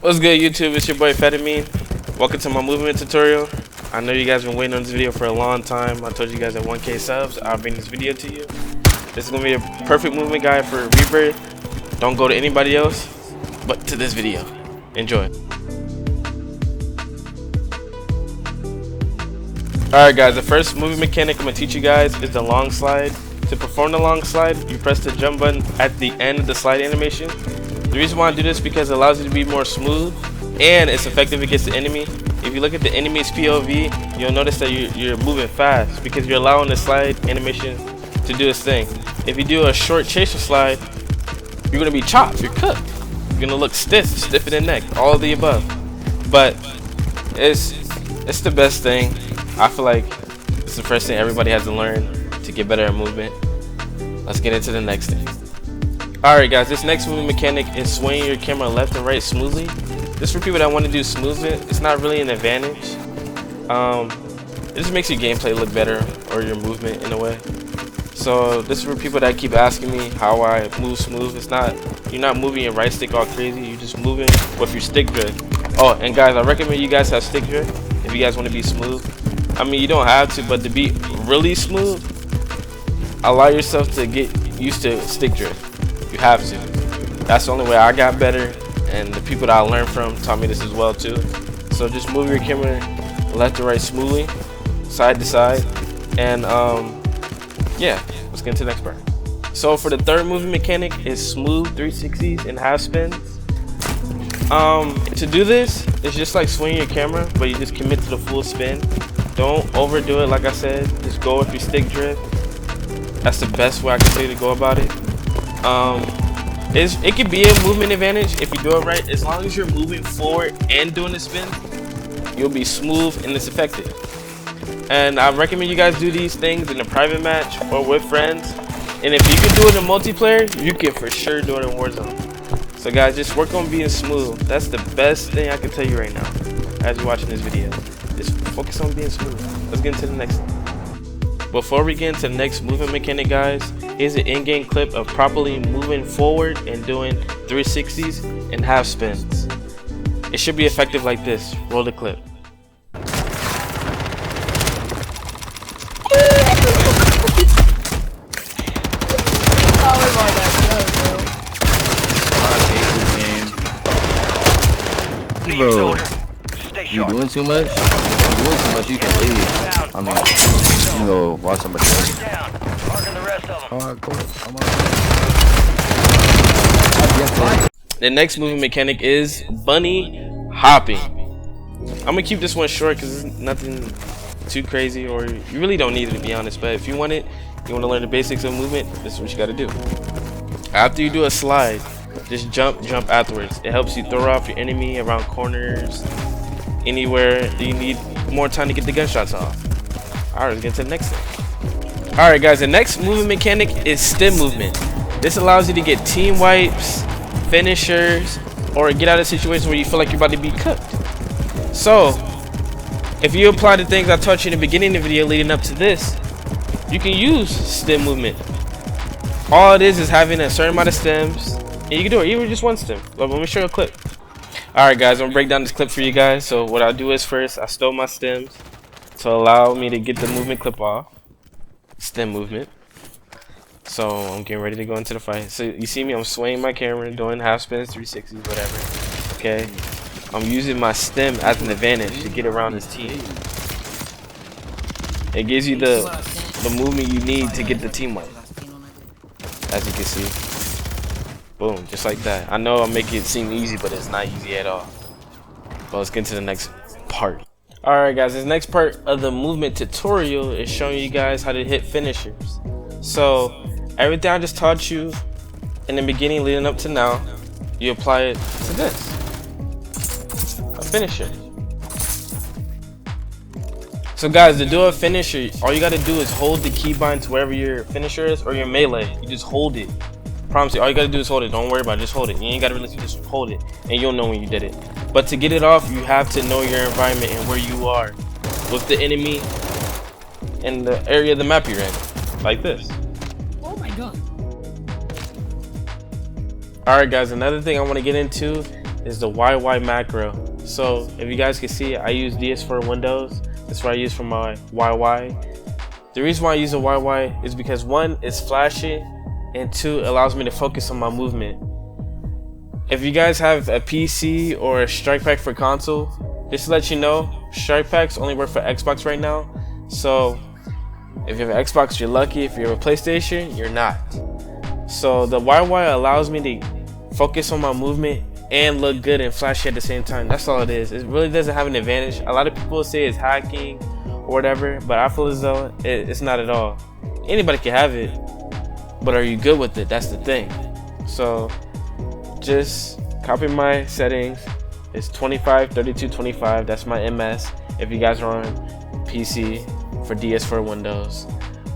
What's good, YouTube? It's your boy Fetamine. Welcome to my movement tutorial. I know you guys been waiting on this video for a long time. I told you guys at 1K subs I'll bring this video to you. This is gonna be a perfect movement guide for Rebirth. Don't go to anybody else but to this video. Enjoy. Alright guys, the first movement mechanic I'm gonna teach you guys is the long slide. To perform the long slide, you press the jump button at the end of the slide animation. The reason why I do this is because it allows you to be more smooth and it's effective against the enemy. If you look at the enemy's POV, you'll notice that you're moving fast because you're allowing the slide animation to do its thing. If you do a short chaser slide, you're gonna be chopped, you're cooked. You're gonna look stiff in the neck, all of the above. But it's the best thing. I feel like it's the first thing everybody has to learn to get better at movement. Let's get into the next thing. Alright guys, this next movement mechanic is swaying your camera left and right smoothly. This is for people that want to do smoothment. It's not really an advantage. It just makes your gameplay look better, or your movement in a way. So this is for people that keep asking me how I move smooth. It's not, you're not moving your right stick all crazy, you're just moving with your stick drift. Oh, and guys, I recommend you guys have stick drift if you guys want to be smooth. I mean, you don't have to, but to be really smooth, allow yourself to get used to stick drift. You have to. That's the only way I got better, and the people that I learned from taught me this as well too. So just move your camera left to right smoothly, side to side, and yeah, let's get into the next part. So for the third movement mechanic is smooth 360s and half spins. To do this, it's just like swinging your camera, but you just commit to the full spin. Don't overdo it. Like I said, just go with your stick drift. That's the best way I can say to go about it. It could be a movement advantage if you do it right. As long as you're moving forward and doing the spin, you'll be smooth and it's effective. And I recommend you guys do these things in a private match or with friends. And if you can do it in multiplayer, you can for sure do it in Warzone. So guys, just work on being smooth. That's the best thing I can tell you right now as you're watching this video. Just focus on being smooth. Let's get into the next one. Before we get into the next movement mechanic, guys, here's an in-game clip of properly moving forward and doing 360s and half spins. It should be effective like this. Roll the clip. Bro, you doing too much? You're doing too much, you can leave. I mean, you can go watch somebody else. Alright, cool. The next movement mechanic is bunny hopping. I'm gonna keep this one short because it's nothing too crazy, or you really don't need it to be honest. But if you want it, you want to learn the basics of movement, this is what you got to do. After you do a slide, just jump afterwards. It helps you throw off your enemy around corners, anywhere that you need more time to get the gunshots off. Alright, let's get to the next thing. Alright guys, the next movement mechanic is stim movement. This allows you to get team wipes, finishers, or get out of situations where you feel like you're about to be cooked. So, if you apply the things I taught you in the beginning of the video leading up to this, you can use stim movement. All it is having a certain amount of stims, and you can do it even just one stim. But let me show you a clip. Alright guys, I'm gonna break down this clip for you guys. So what I'll do is first, I stole my stims to allow me to get the movement clip off. Stim movement. So I'm getting ready to go into the fight. So you see me, I'm swaying my camera, doing half spins, 360s, whatever. Okay. I'm using my stim as an advantage to get around his team. It gives you the movement you need to get the team wipe. As you can see. Boom, just like that. I know I'm making it seem easy, but it's not easy at all. But let's get to the next part. Alright guys, this next part of the movement tutorial is showing you guys how to hit finishers. So, everything I just taught you in the beginning leading up to now, you apply it to this. A finisher. So guys, to do a finisher, all you gotta do is hold the keybind to wherever your finisher is, or your melee. You just hold it. Promise you, all you gotta do is hold it. Don't worry about it, just hold it. You ain't gotta really just hold it, and you'll know when you did it. But to get it off, you have to know your environment and where you are with the enemy and the area of the map you're in, like this. Oh my god. Alright guys, another thing I want to get into is the YY macro. So if you guys can see, I use DS4 Windows. That's what I use for my YY. The reason why I use a YY is because one, it's flashy, and two, it allows me to focus on my movement. If you guys have a PC or a strike pack for console, just to let you know, strike packs only work for Xbox right now. So if you have an Xbox, you're lucky. If you have a PlayStation, you're not. So the YY allows me to focus on my movement and look good and flashy at the same time. That's all it is. It really doesn't have an advantage. A lot of people say it's hacking or whatever, but I feel as though it's not at all. Anybody can have it, but are you good with it? That's the thing. So just copy my settings. It's 25, 32, 25. That's my MS if you guys are on PC for DS4 Windows.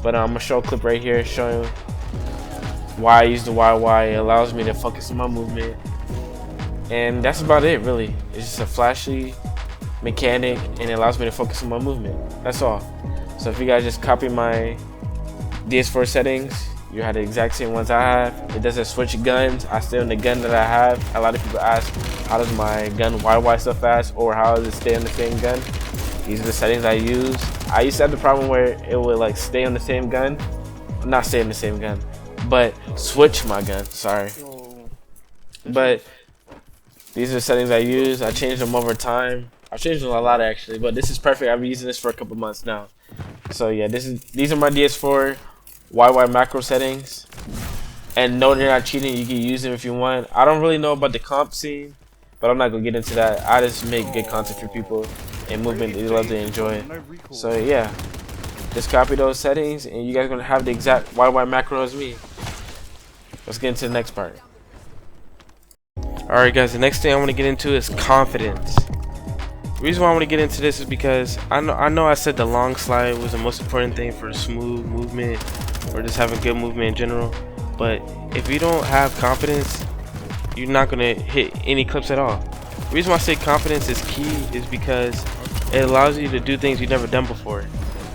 But I'm gonna show a clip right here showing why I use the YY. It allows me to focus on my movement. And that's about it, really. It's just a flashy mechanic, and it allows me to focus on my movement. That's all. So if you guys just copy my DS4 settings, you have the exact same ones I have. It doesn't switch guns. I stay on the gun that I have. A lot of people ask, how does my gun YY so fast, or how does it stay on the same gun? These are the settings I use. I used to have the problem where it would like stay on the same gun. Not stay on the same gun, but switch my gun, sorry. But these are the settings I use. I changed them over time. I've changed them a lot actually, but this is perfect. I've been using this for a couple months now. So yeah, these are my DS4 YY macro settings. And no, they're not cheating. You can use them if you want. I don't really know about the comp scene, but I'm not gonna get into that. I just make good content for people and movement they love to enjoy. So yeah, just copy those settings, and you guys are gonna have the exact YY macro as me. Let's get into the next part. Alright guys, the next thing I want to get into is confidence. The reason why I want to get into this is because I know I said the long slide was the most important thing for smooth movement or just having good movement in general, but if you don't have confidence, you're not going to hit any clips at all. The reason why I say confidence is key is because it allows you to do things you've never done before.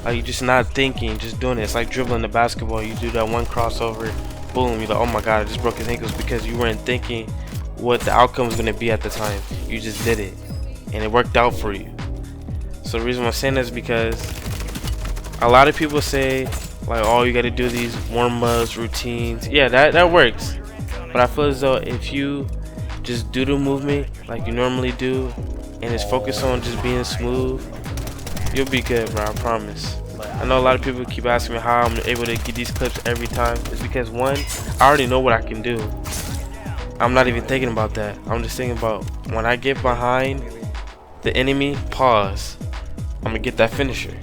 Like you're just not thinking, just doing it. It's like dribbling the basketball. You do that one crossover, boom, you're like, oh my god, I just broke his ankles, because you weren't thinking what the outcome was going to be at the time. You just did it and it worked out for you. So the reason why I'm saying that is because a lot of people say like, oh, you got to do these warm-ups, routines. Yeah, that works, but I feel as though if you just do the movement like you normally do and just focus on just being smooth, you'll be good, bro. I promise. I know a lot of people keep asking me how I'm able to get these clips every time. It's because one, I already know what I can do. I'm not even thinking about that. I'm just thinking about when I get behind the enemy, pause, I'm gonna get that finisher.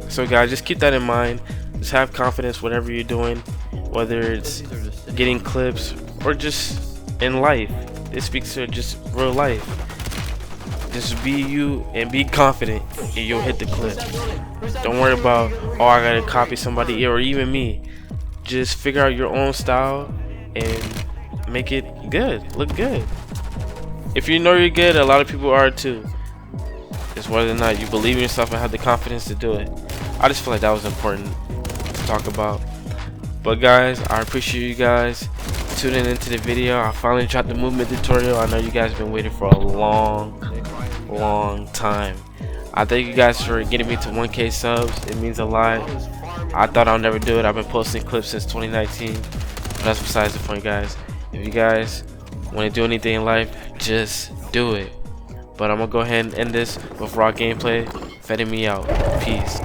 So guys, just keep that in mind. Just have confidence whatever you're doing, whether it's getting clips or just in life. It speaks to just real life. Just be you and be confident, and you'll hit the clip. Don't worry about, oh, I gotta copy somebody or even me. Just figure out your own style and make it good, look good. If you know you're good, a lot of people are too. It's whether or not you believe in yourself and have the confidence to do it. I just feel like that was important to talk about. But guys, I appreciate you guys tuning into the video. I finally dropped the movement tutorial. I know you guys have been waiting for a long time. I thank you guys for getting me to 1K subs. It means a lot. I thought I'll never do it. I've been posting clips since 2019, but that's besides the point, guys. If you guys want to do anything in life, just do it. But I'm gonna go ahead and end this with raw gameplay. Fetamine out. Peace.